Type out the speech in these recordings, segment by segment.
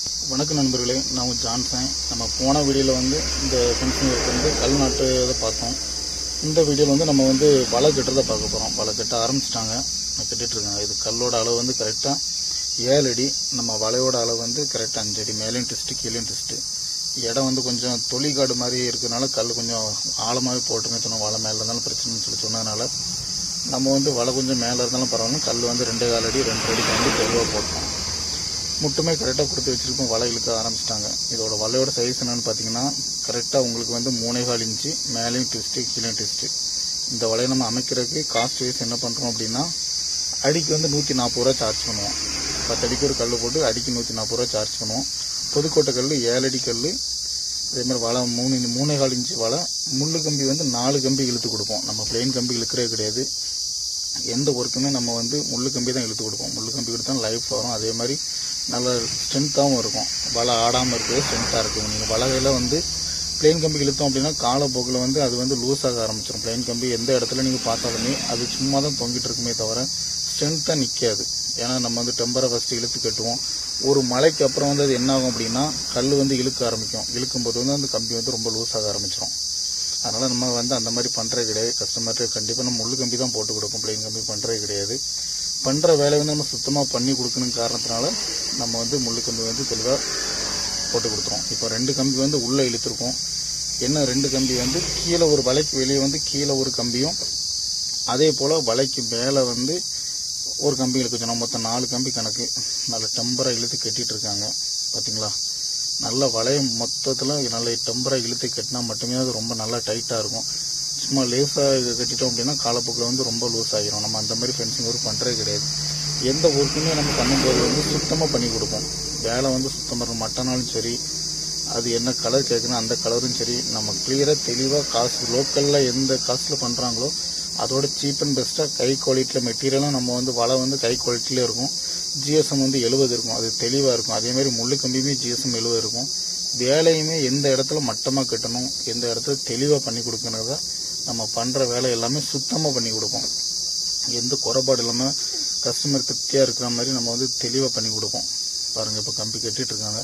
வணக்கம் நண்பர்களே, நான் ஜான்சன். நம்ம போன வீடியோவில் இந்த ஃபென்சிங் ஒர்க் கல் நாட்டு இதை பார்த்தோம். இந்த வீடியோவில் நம்ம வலை கட்டுறதை பார்க்க போகிறோம். வலை கட்ட ஆரம்பிச்சிட்டாங்க, கட்டிகிட்ருக்காங்க. இது கல்லோட அளவு கரெக்டாக 7 அடி, நம்ம வலையோட அளவு கரெக்டாக 5 அடி. மேலேயும் டெஸ்ட்டு கீழேயும் டெஸ்ட்டு. இடம் கொஞ்சம் தொழிற்காடு மாதிரி இருக்கிறதுனால கல் கொஞ்சம் ஆழமாகவே போட்டுங்க சொன்னோம். வலை மேலே இருந்தாலும் பிரச்சனைன்னு சொல்லி சொன்னதுனால நம்ம வலை கொஞ்சம் மேலே இருந்தாலும் பரவாயில்ல, கல் 2.25 அடி 2 அடி தாண்டி தெளிவாக போட்டோம். முட்டுமே கரெக்டாக கொடுத்து வச்சுருக்கோம். வலை இழுக்க ஆரம்பிச்சிட்டாங்க. இதோட வலையோட சைஸ் என்னென்னு பார்த்தீங்கன்னா கரெக்டாக உங்களுக்கு 3.25 இன்ச்சு, மேலேயும் டெஸ்ட்டு கீழேயும் டெஸ்ட்டு. இந்த வலையை நம்ம அமைக்கிறதுக்கு காஸ்ட் வைஸ் என்ன பண்ணுறோம் அப்படின்னா, அடிக்கு 140 ரூபா சார்ஜ் பண்ணுவோம். 10 அடிக்கு ஒரு கல் போட்டு அடிக்கு 140 ரூபா சார்ஜ் பண்ணுவோம். புதுக்கோட்டை கல் 7 அடி கல், அதேமாதிரி வலை 3.25 இன்ச்சு வலை. முள்ளு கம்பி 4 கம்பி இழுத்து கொடுப்போம். நம்ம பிளெயின் கம்பி இழுக்கிறதே கிடையாது. எந்த ஒர்க்குமே நம்ம முள்ளு கம்பி தான் இழுத்து கொடுப்போம். முள்ளு கம்பி கொடுத்தா லைஃப் வரும். அதே மாதிரி நல்ல ஸ்ட்ரென்த்தாகவும் இருக்கும். வலை ஆடாமல் இருக்கிறது ஸ்ட்ரென்த்தாக இருக்கும். நீங்கள் வலையில் பிளெயின் கம்பி இழுத்தோம் அப்படின்னா காலப்போக்கில் அது லூஸ் ஆக ஆரம்பிச்சிடும். பிளெயின் கம்பி எந்த இடத்துல நீங்கள் பார்த்தாலுமே அது சும்மா தான் தொங்கிட்டு இருக்குமே தவிர ஸ்ட்ரென்த்தாக நிற்காது. ஏன்னா நம்ம டெம்பரை ஃபஸ்ட்டு இழுத்து கட்டுவோம். ஒரு மலைக்கு அப்புறம் அது என்ன ஆகும் அப்படின்னா கல் இழுக்க ஆரம்பிக்கும். இழுக்கும்போது அந்த கம்பி ரொம்ப லூஸ் ஆக ஆரம்பிச்சிடும். அதனால் நம்ம அந்த மாதிரி பண்ணுறது கிடையாது. கஸ்டமர்கிட்ட கண்டிப்பாக நம்ம முள்ளு கம்பி தான் போட்டு கொடுப்போம். பிளெயின் கம்பி பண்ணுறது கிடையாது. பண்ணுற வேலையை நம்ம சுத்தமாக பண்ணி கொடுக்கணும் காரணத்தினால நம்ம முள்ளு கம்பி தெளிவாக போட்டு கொடுத்துருவோம். இப்போ 2 கம்பி உள்ளே இழுத்துருக்கோம். என்ன 2 கம்பி கீழே ஒரு வலைக்கு வெளியே கீழே ஒரு கம்பியும், அதே போல் வலைக்கு மேலே ஒரு கம்பி இழுக்க சொன்னோம். மொத்தம் 4 கம்பி கணக்கு. நல்ல டெம்பராக இழுத்து கட்டிகிட்டு இருக்காங்க. பார்த்தீங்களா, நல்ல வலையை மொத்தத்தில் நல்ல டெம்பராக இழுத்து கட்டினா மட்டுமே அது ரொம்ப நல்லா டைட்டாக இருக்கும். சும்மா லேஸாக கட்டிட்டோம் அப்படின்னா காலப்போக்கில் ரொம்ப லூஸ் ஆகிரும். நம்ம அந்த மாதிரி ஃபென்சிங் ஒர்க் பண்ணுறது கிடையாது. எந்த ஒர்க்குமே நம்ம பண்ணும்போது சுத்தமாக பண்ணி கொடுப்போம். வேலை சுத்தமாக இருக்கும். மட்டனாலும் சரி, அது என்ன கலர் கேட்குறோம் அந்த கலரும் சரி, நம்ம கிளியராக தெளிவாக காசு லோக்கலில் எந்த காசில் பண்ணுறாங்களோ அதோட சீப் அண்ட் பெஸ்ட்டாக கை குவாலிட்டியில் மெட்டீரியலும் நம்ம வலை கை குவாலிட்டியில் இருக்கும். ஜிஎஸ்எம் 70 இருக்கும். அது தெளிவாக இருக்கும். அதேமாதிரி முள்ளு கம்பியுமே ஜிஎஸ்எம் 70 இருக்கும். வேலையுமே எந்த இடத்துல மட்டமாக கட்டணும், எந்த இடத்துல தெளிவாக பண்ணி கொடுக்கறத நம்ம பண்ணுற வேலை எல்லாமே சுத்தமாக பண்ணி கொடுப்போம். எந்த குறைபாடு இல்லாமல் கஸ்டமர் திருப்தியாக இருக்கிற மாதிரி நம்ம தெளிவாக பண்ணி கொடுப்போம். பாருங்கள், இப்போ கம்பி கட்டிகிட்டு இருக்காங்க.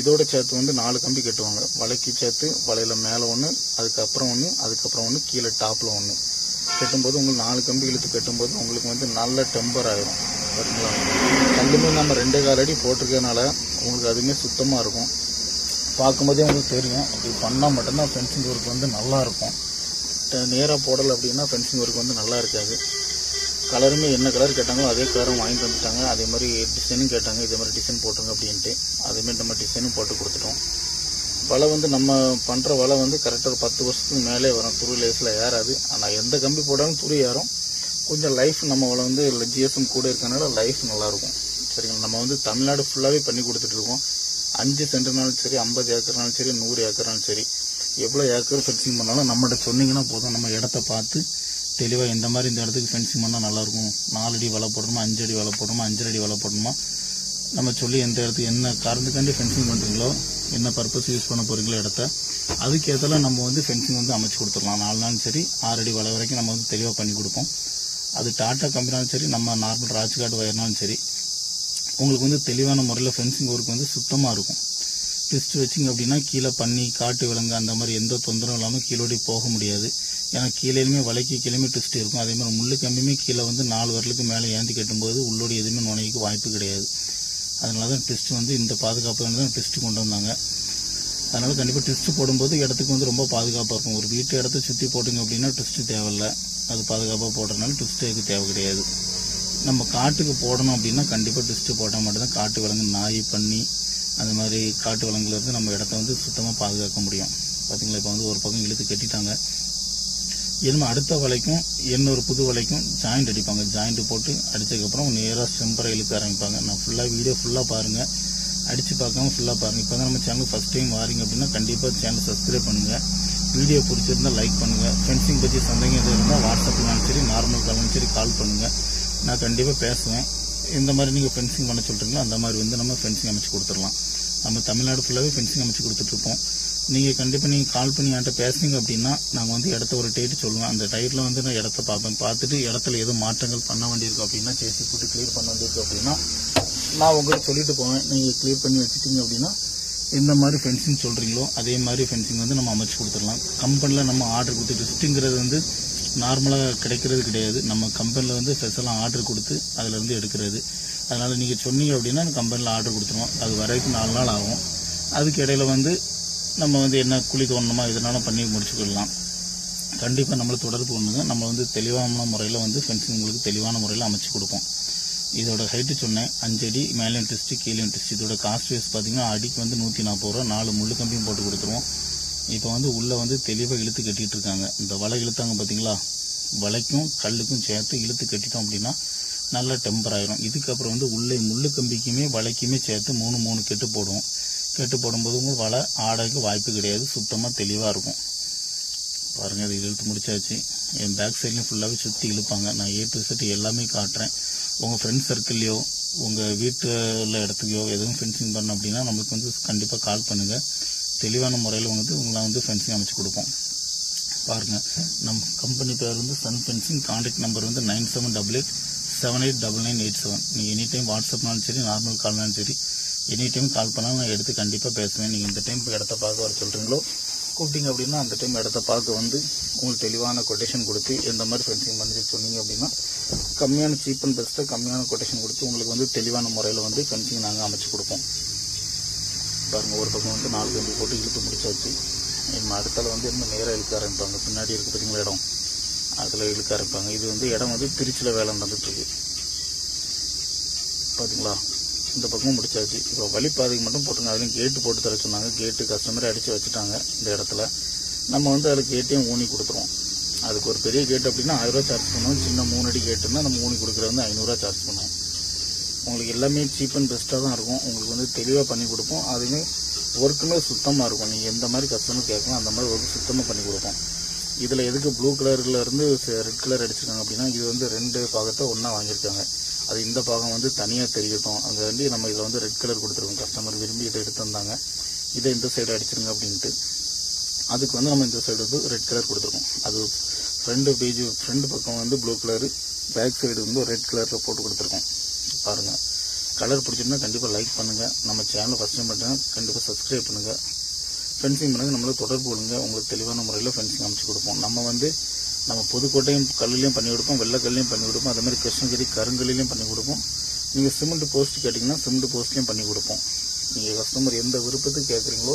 இதோட சேர்த்து 4 கம்பி கட்டுவாங்க. வலைக்கு சேர்த்து வலையில் மேலே 1, அதுக்கப்புறம் 1, அதுக்கப்புறம் 1, கீழே டாப்பில் 1 கட்டும்போது உங்களுக்கு 4 கம்பி இழுத்து கட்டும்போது உங்களுக்கு நல்ல டெம்பர் ஆகிரும். பார்த்தீங்களா, கல்லுமே நம்ம 2.25 அடி போட்டிருக்கனால உங்களுக்கு அதுவுமே சுத்தமாக இருக்கும். பார்க்கும்போதே உங்களுக்கு தெரியும். அப்படி பண்ணால் மட்டும்தான் ஃபென்சிங் ஒர்க் நல்லாயிருக்கும். நேராக போடலை அப்படின்னா ஃபென்சிங் ஒர்க் நல்லா இருக்காது. கலருமே என்ன கலர் கேட்டாங்களோ அதே கலரும் வாங்கிட்டு வந்துட்டாங்க. அதே மாதிரி டிசைனும் கேட்டாங்க, இதே மாதிரி டிசைன் போட்டுருங்க அப்படின்ட்டு அதேமாதிரி நம்ம டிசைனும் போட்டு கொடுத்துட்டோம். வலை நம்ம பண்ணுற வலை கரெக்டாக ஒரு 10 வருஷத்துக்கு மேலே வரும். துரு லேஸில் ஏறாது. ஆனால் எந்த கம்பி போட்டாலும் துரு ஏறும். கொஞ்சம் லைஃப் நம்ம வலை ஜிஎஸ்எம் கூட இருக்கனால லைஃப் நல்லாயிருக்கும். சரிங்களா, நம்ம தமிழ்நாடு ஃபுல்லாகவே பண்ணி கொடுத்துட்ருக்கோம். 5 சென்ட்னாலும் சரி, 50 ஏக்கர்னாலும் சரி, 100 ஏக்கர்னாலும் சரி, எவ்வளோ ஏக்கர் ஃபென்சிங் பண்ணாலும் நம்மகிட்ட சொன்னீங்கன்னா போதும். நம்ம இடத்த பார்த்து தெளிவாக இந்த மாதிரி இந்த இடத்துக்கு ஃபென்சிங் பண்ணால் நல்லாயிருக்கும், 4 அடி வலை போடணுமா, 5 அடி வலை போடணுமா, 5 அடி வலை போடணுமா, நம்ம சொல்லி எந்த இடத்துக்கு என்ன காரணத்துக்காண்டி ஃபென்சிங் பண்ணுறீங்களோ, என்ன பர்பஸ் யூஸ் பண்ண போகிறீங்களோ இடத்த, அதுக்கேற்றால நம்ம ஃபென்சிங் அமைச்சு கொடுத்துடலாம். 4 நாளும் சரி, 6 அடி வலை வரைக்கும் நம்ம தெளிவாக பண்ணி கொடுப்போம். அது டாட்டா கம்பெனினாலும் சரி, நம்ம நார்மல் ராஜ்காட் வயர்னாலும் சரி, உங்களுக்கு தெளிவான முறையில் ஃபென்சிங் ஒர்க் சுத்தமாக இருக்கும். டெஸ்ட் வச்சிங்க அப்படின்னா கீழே பண்ணி காட்டு விலங்கு அந்த மாதிரி எந்த தொந்தரவும் இல்லாமல் கீழோடி போக முடியாது. ஏன்னா கீழேயுமே வலைக்கு கீழேயுமே டெஸ்ட் இருக்கும். அதே மாதிரி முள்ளு கம்பியுமே கீழே 4 வரலுக்கு மேலே ஏந்தி கட்டும்போது உள்ளோடி எதுவுமே நுழைக்கு வாய்ப்பு கிடையாது. அதனால தான் டெஸ்ட் இந்த பாதுகாப்பு தான் டெஸ்ட் கொண்டு வந்தாங்க. அதனால் கண்டிப்பாக டெஸ்ட் போடும்போது இடத்துக்கு ரொம்ப பாதுகாப்பாக இருக்கும். ஒரு வீட்டு இடத்த சுற்றி போட்டிங்க அப்படின்னா டெஸ்ட்டு தேவையில்லை. அது பாதுகாப்பாக போடுறதுனால டெஸ்ட்டு எதுக்கு தேவை கிடையாது. நம்ம காட்டுக்கு போடணும் அப்படின்னா கண்டிப்பாக டெஸ்ட்டு போட்டால் மட்டும்தான் காட்டு விலங்கு, நாய், பண்ணி அந்த மாதிரி காட்டு விலங்குலேருந்து நம்ம இடத்த சுத்தமாக பாதுகாக்க முடியும். பார்த்தீங்களா, இப்போ ஒரு பக்கம் இழுத்து கட்டிட்டாங்க. இனிமேல் அடுத்த வலைக்கும் இன்னொரு புது வலைக்கும் ஜாயிண்ட் அடிப்பாங்க. ஜாயிண்ட் போட்டு அடித்ததுக்கப்புறம் நேராக ஸ்டெம்பரை இழுக்க ஆரம்பிப்பாங்க. நான் வீடியோ ஃபுல்லாக பாருங்கள், அடித்து பார்க்காம ஃபுல்லாக பாருங்கள். இப்போ தான் நம்ம சேனல் ஃபஸ்ட் டைம் வாரீங்க அப்படின்னா கண்டிப்பாக சேனல் சப்ஸ்கிரைப் பண்ணுங்கள். வீடியோ பிடிச்சிருந்தால் லைக் பண்ணுங்கள். ஃபென்சிங் பற்றி சந்தேகம் எதுவும் இருந்தால் வாட்ஸ்அப்னாலும் சரி, நார்மல் காலும் சரி கால் பண்ணுங்கள். நான் கண்டிப்பாக பேசுவேன். இந்த மாதிரி நீங்கள் ஃபென்சிங் பண்ண சொல்கிறீங்களோ அந்த மாதிரி நம்ம ஃபென்சிங் அமைச்சு கொடுத்துடலாம். நம்ம தமிழ்நாடு ஃபுல்லாகவே ஃபென்சிங் அமைச்சு கொடுத்துட்ருப்போம். நீங்கள் கண்டிப்பாக கால் பண்ணி என்கிட்ட பேசுனீங்க அப்படின்னா நாங்கள் இடத்த ஒரு டேட்டு சொல்லுவேன். அந்த டைட்டில் நான் இடத்த பார்ப்பேன். பார்த்துட்டு இடத்துல எதுவும் மாற்றங்கள் பண்ண வேண்டியிருக்கு அப்படின்னா, சேசி போட்டு கிளியர் பண்ண வேண்டியிருக்கு அப்படின்னா நான் உங்கள்கிட்ட சொல்லிட்டு போவேன். நீங்கள் கிளியர் பண்ணி வச்சுட்டீங்க அப்படின்னா எந்த மாதிரி ஃபென்சிங் சொல்கிறீங்களோ அதே மாதிரி ஃபென்சிங் வந்து நம்ம அமைச்சு கொடுத்துடலாம். கம்பெனியில் நம்ம ஆர்டர் கொடுத்து லிஸ்ட்டுங்கிறது வந்து நார்மலாக கிடைக்கிறது கிடையாது. நம்ம கம்பெனியில் வந்து ஸ்பெஷலாக ஆர்டர் கொடுத்து அதிலேருந்து எடுக்கிறது. அதனால் நீங்கள் சொன்னீங்க அப்படின்னா கம்பெனியில் ஆர்டர் கொடுத்துருவோம். அது வரைக்கும் 4 நாள் ஆகும். அதுக்கு இடையில வந்து நம்ம வந்து என்ன குழி தோணணுமா இதனாலும் பண்ணி முடிச்சுக்கலாம். கண்டிப்பாக நம்மளை தொடர்பு பண்ணுங்க. நம்ம வந்து தெளிவான முறையில் வந்து ஃபென்சிங் உங்களுக்கு தெளிவான முறையில் அமைச்சு கொடுப்போம். இதோட ஹைட்டு சொன்னேன் 5 அடி, மேலேயும் டெஸ்ட்டு கீழேயும் டெஸ்ட். இதோட காஸ்ட் வைஸ் பார்த்தீங்கன்னா அடிக்கு வந்து 140 ரூபா. 4 முள்ளு கம்பியும் போட்டு கொடுத்துருவோம். இப்போ வந்து உள்ளே வந்து தெளிவாக இழுத்து கட்டிகிட்டு இருக்காங்க. இந்த வலை இழுத்தாங்க பார்த்தீங்களா, வலைக்கும் கல்லுக்கும் சேர்த்து இழுத்து கட்டிட்டோம் அப்படின்னா நல்லா டெம்பர் ஆயிரும். இதுக்கப்புறம் வந்து உள்ளே முள்ளு கம்பிக்குமே வலைக்குமே சேர்த்து 3 கெட்டு போடுவோம். கெட்டு போடும்போது உங்களுக்கு வலை ஆடைக்கு வாய்ப்பு கிடையாது. சுத்தமாக தெளிவாக இருக்கும். பாருங்கள், இது இழுத்து முடிச்சாச்சு. என் பேக் சைட்லையும் ஃபுல்லாகவே சுற்றி இழுப்பாங்க. நான் A to Z எல்லாமே காட்டுறேன். உங்கள் ஃப்ரெண்ட்ஸ் சர்க்கிள்லையோ உங்கள் வீட்டில் இடத்துலையோ எதுவும் ஃபென்சிங் பண்ணணும் அப்படின்னா நம்மளுக்கு வந்து கண்டிப்பாக கால் பண்ணுங்கள். தெளிவான முறையில் வந்து உங்களை வந்து ஃபென்சிங் அமைச்சு கொடுப்போம். பாருங்கள், நம்ம கம்பெனி பேர் வந்து சன் ஃபென்சிங். கான்டாக்ட் நம்பர் வந்து 9788789987. நீங்கள் எனி டைம் வாட்ஸ்அப்னாலும் சரி, நார்மல் கால்னாலும் சரி, எனி டைம் கால் பண்ணால் நான் எடுத்து கண்டிப்பாக பேசுவேன். நீங்கள் இந்த டைம் இடத்த பார்க்க வர சொல்கிறீங்களோ கூப்பிட்டீங்க அப்படின்னா அந்த டைம் இடத்த பார்க்க வந்து உங்களுக்கு தெளிவான கொட்டேஷன் கொடுத்து எந்த மாதிரி ஃபென்சிங் பண்ணி சொன்னீங்க அப்படின்னா கம்மியான சீப் அண்ட் பெஸ்ட்டாக கம்மியான கொட்டேஷன் கொடுத்து உங்களுக்கு வந்து தெளிவான முறையில் வந்து ஃபென்சிங் நாங்கள் அமைச்சு கொடுப்போம். பாருங்கள், ஒரு பக்கம் வந்து 4 கம்பி போட்டு இழுத்து முடிச்சாச்சு. நம்ம அடுத்தால வந்து இன்னும் நேராக இழுக்க ஆரம்பிப்பாங்க. பின்னாடி இருக்க பார்த்தீங்களா இடம், அதில் இழுக்க ஆரம்பிப்பாங்க. இது வந்து இடம் வந்து திருச்சியில் வேலை நடந்துட்டுருக்கு. பார்த்தீங்களா, இந்த பக்கமும் முடிச்சாச்சு. இப்போ வழிப்பாதைக்கு மட்டும் போட்டுங்க. அதுலேயும் கேட்டு போட்டு தர சொன்னாங்க. கேட்டு கஸ்டமரை அடித்து வச்சுட்டாங்க. இந்த இடத்துல நம்ம வந்து அதில் கேட்டையும் ஊனி கொடுத்துருவோம். அதுக்கு ஒரு பெரிய கேட்டு அப்படின்னா 1000 ரூபா சார்ஜ் பண்ணுவோம். சின்ன 3 அடி கேட்டுன்னா நம்ம ஊனி கொடுக்குறது வந்து 500 ரூபா சார்ஜ் பண்ணுவோம். உங்களுக்கு எல்லாமே சீப் அண்ட் பெஸ்ட்டாக தான் இருக்கும். உங்களுக்கு வந்து தெளிவாக பண்ணி கொடுப்போம். அதுவுமே ஒர்க்குமே சுத்தமாக இருக்கும். நீங்கள் எந்த மாதிரி கஸ்டமர் கேட்கணும் அந்த மாதிரி ஒர்க்கு சுத்தமாக பண்ணி கொடுப்போம். இதில் எதுக்கு ப்ளூ கலர்லேருந்து ரெட் கலர் அடிச்சிருக்காங்க அப்படின்னா இது வந்து 2 பாகத்தை ஒன்றா வாங்கியிருக்காங்க. அது இந்த பாகம் வந்து தனியாக தெரியட்டும். அங்கே வந்து நம்ம இதில் வந்து ரெட் கலர் கொடுத்துருக்கோம். கஸ்டமர் விரும்பி இதை எடுத்து வந்தாங்க. இதை இந்த சைடு அடிச்சிருங்க அப்படின்ட்டு அதுக்கு வந்து நம்ம இந்த சைடு வந்து ரெட் கலர் கொடுத்துருக்கோம். அது ஃப்ரண்ட் பக்கம் வந்து ப்ளூ கலரு, பேக் சைடு வந்து ரெட் கலரில் போட்டு கொடுத்துருக்கோம். பாருங்கள், கலர் பிடிச்சிருந்தா கண்டிப்பாக லைக் பண்ணுங்கள். நம்ம சேனலை ஃபஸ்ட் டைம் பண்ணுங்கள், கண்டிப்பாக சப்ஸ்கிரைப் பண்ணுங்கள். ஃபென்சிங் பண்ணுங்கள், நம்மளை தொடர்பு கொள்ளுங்க. உங்களுக்கு தெளிவான முறையில் ஃபென்சிங் அமைச்சு கொடுப்போம். நம்ம புதுக்கோட்டையும் கல்லுலையும் பண்ணி கொடுப்போம், வெள்ளைக்கல்லையும் பண்ணி கொடுப்போம். அதே மாதிரி கிருஷ்ணகிரி கருங்கல்லையும் பண்ணி கொடுப்போம். நீங்கள் சிமெண்ட் போஸ்ட் கேட்டிங்கன்னா சிமெண்ட் போஸ்ட்லையும் பண்ணி கொடுப்போம். நீங்கள் கஸ்டமர் எந்த விருப்பத்துக்கு கேட்குறீங்களோ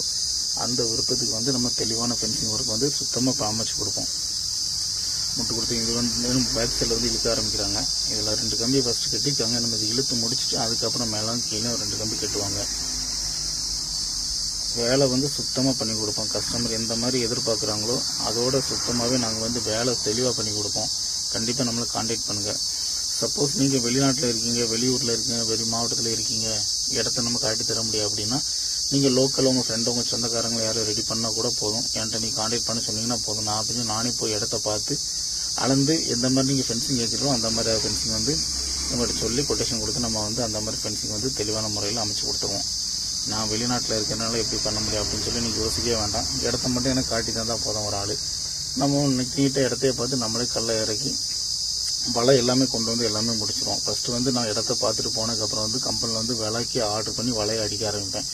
அந்த விருப்பத்துக்கு வந்து நம்ம தெளிவான ஃபென்சிங் ஒர்க் வந்து சுத்தமாக அமைச்சு கொடுப்போம். முட்டு கொடுத்து இது வந்து பேக் சைடில் வந்து இழுக்க ஆரம்பிக்கிறாங்க. இதில் 2 கம்பி ஃபஸ்ட்டு கட்டிக்காங்க. நம்ம இது இழுத்து முடிச்சுட்டு அதுக்கப்புறம் மேலே கீழே 2 கம்பி கட்டுவாங்க. வேலை வந்து சுத்தமாக பண்ணி கொடுப்போம். கஸ்டமர் எந்த மாதிரி எதிர்பார்க்குறாங்களோ அதோட சுத்தமாகவே நாங்கள் வந்து வேலை தெளிவாக பண்ணி கொடுப்போம். கண்டிப்பாக நம்மளை கான்டாக்ட் பண்ணுங்கள். சப்போஸ் நீங்கள் வெளிநாட்டில் இருக்கீங்க, வெளியூரில் இருக்கீங்க, வெளி மாவட்டத்தில் இருக்கீங்க, இடத்த நம்ம காட்டி தர முடியாது அப்படின்னா நீங்கள் லோக்கல் உங்கள் ஃப்ரெண்டு உங்கள் சொந்தக்காரங்களை யாரும் ரெடி பண்ணால் கூட போதும். என்கிட்ட நீங்கள் கான்டாக்ட் பண்ண சொன்னீங்கன்னா போதும். நானே போய் இடத்த பார்த்து அளந்து எந்த மாதிரி நீங்கள் ஃபென்சிங் கேட்குறோம் அந்த மாதிரி ஃபென்சிங் வந்து நம்மகிட்ட சொல்லி கொட்டேஷன் கொடுத்து நம்ம வந்து அந்த மாதிரி ஃபென்சிங் வந்து தெளிவான முறையில் அமைச்சு கொடுத்துருவோம். நான் வெளிநாட்டில் இருக்கிறனால எப்படி பண்ண முடியும் அப்படின்னு சொல்லி நீங்கள் யோசிக்கவே வேண்டாம். இடத்த மட்டும் எனக்கு காட்டி தந்தால் போதும். ஒரு ஆள் நம்ம நீட்டாக இடத்தையே பார்த்து நம்மளே கல்லை இறக்கி வலை எல்லாமே கொண்டு வந்து எல்லாமே முடிச்சிடுவோம். ஃபஸ்ட்டு வந்து நான் இடத்த பார்த்துட்டு போனதுக்கப்புறம் வந்து கம்பெனியில் வந்து விலைக்கு ஆர்டர் பண்ணி வலையை அடிக்க ஆரம்பிப்பேன்.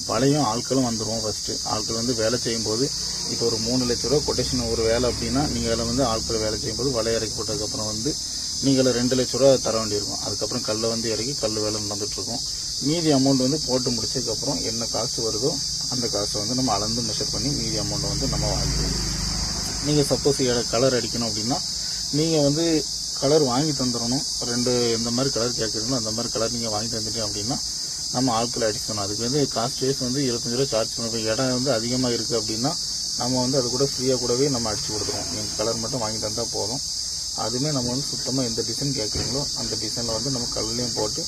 வலையும் ஆட்களும் வந்துடுவோம். ஃபஸ்ட்டு ஆட்கள் வந்து வேலை செய்யும்போது இப்போ ஒரு 3 லட்ச ரூபா கொட்டேஷன் ஒரு வேலை அப்படின்னா நீங்கள் அதில் வந்து ஆட்கள் வேலை செய்யும்போது வலையை இறக்கி போட்டதுக்கப்புறம் வந்து நீங்கள் 2 லட்ச ரூபா தர வேண்டியிருக்கும். அதுக்கப்புறம் கல்லை வந்து இறக்கி கல் வேலை நடந்துகிட்ருக்கும். மீதி அமௌண்ட் வந்து போட்டு முடிச்சதுக்கப்புறம் என்ன காசு வருதோ அந்த காசை வந்து நம்ம அளந்து மெஷர் பண்ணி மீதி அமௌண்ட்டை வந்து நம்ம வாங்கிடுவோம். நீங்கள் சப்போஸ் கலர் அடிக்கணும் அப்படின்னா நீங்கள் வந்து கலர் வாங்கி தந்துடணும். 2 எந்த மாதிரி கலர் கேட்குறீங்களோ அந்த மாதிரி கலர் நீங்கள் வாங்கி தந்துட்டீங்க அப்படின்னா நம்ம ஆட்களை அடிக்கணும். அதுக்கு வந்து காஸ்ட் வைஸ் வந்து 25 ரூபா சார்ஜ் பண்ணுவோம். இடம் வந்து அதிகமாக இருக்குது அப்படின்னா நம்ம வந்து அது கூட ஃப்ரீயாக கூடவே நம்ம அடிச்சு கொடுத்துருவோம். நீங்கள் கலர் மட்டும் வாங்கி தந்தால் போதும். அதுவுமே நம்ம வந்து சுத்தமாக எந்த டிசைன் கேட்குறீங்களோ அந்த டிசைனில் வந்து நம்ம கல்லையும் போட்டு